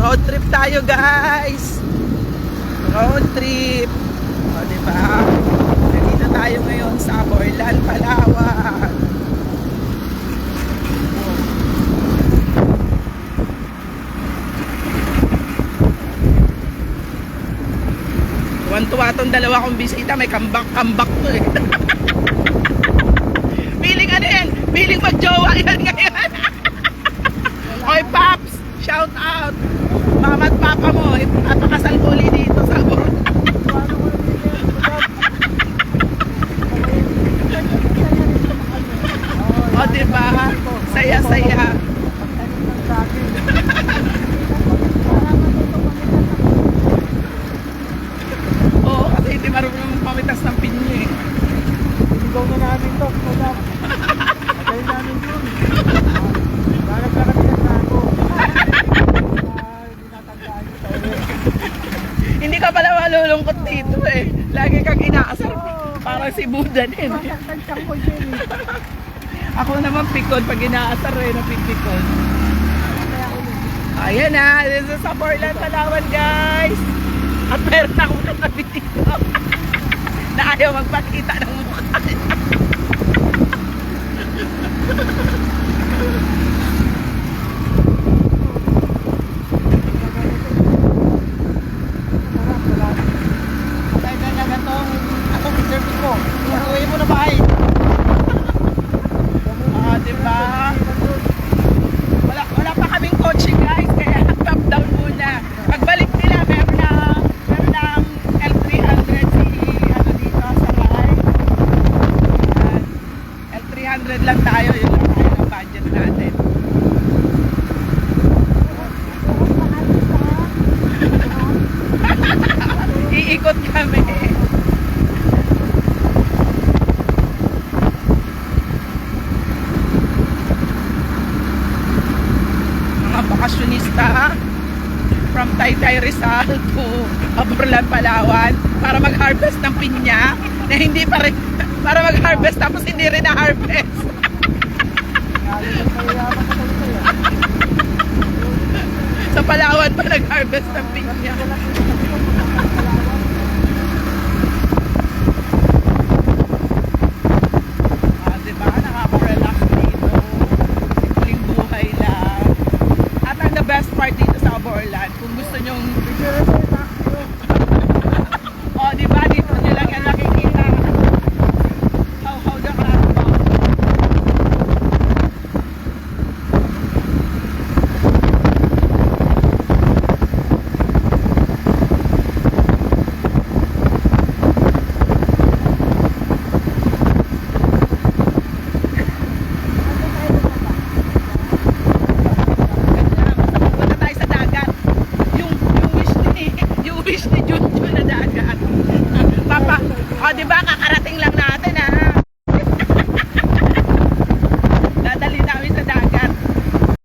Road trip tayo, guys. Road trip. O, diba? Nandito tayo ngayon sa Borlan, Palawan. Tuwan-tuwa tong dalawa kong bisita. May kambak to eh. Feeling ano yan? Feeling mag-jowa yan ngayon. Oy, Paps! Shout out! Mama at Papa mo, napakasal uli dito sa Borlan. O, diba? Saya-saya. Oo, kasi hindi marunong pamitas ng pinyo eh. Ikaw na namin to, madam. Patayin namin yun. Balap na kami sa ako. Hindi natandaan ko tayo. Hindi ka pala malulungkot dito eh. Lagi kang inaasar. Parang si Buddha din. Masaktan ko din. Ako naman pikon pag inaasar eh, napipikon. Ayan na, this is sa Borlan, Palawan, guys. At meron akong katabi dito na ayaw magpakita ng mukha. Patay na lang atong service ko. Iuwi mo na bahay. Diba? Wala pa kaming coaching, guys, kaya top down muna. Pagbalik nila, meron ng L300 si ano dito sa bahay. L300 lang tayo, yun lang tayo ng budget natin. Iikot kami. Bakasyonista from Taytay Rizal to Borlan, Palawan para mag-harvest ng pinya na hindi pa rin, para mag-harvest tapos hindi rin na-harvest. Sa Palawan pa nag-harvest ng pinya. Diba? Nakaka-relax dito. Simpleng buhay lang. At ang the best part dito sa Borlan, kung gusto nyong diba dito nyo lang yan nakikita how the crowd go. Punta tayo sa dagat. Yung wish ni Junjun na dagat. Papa, diba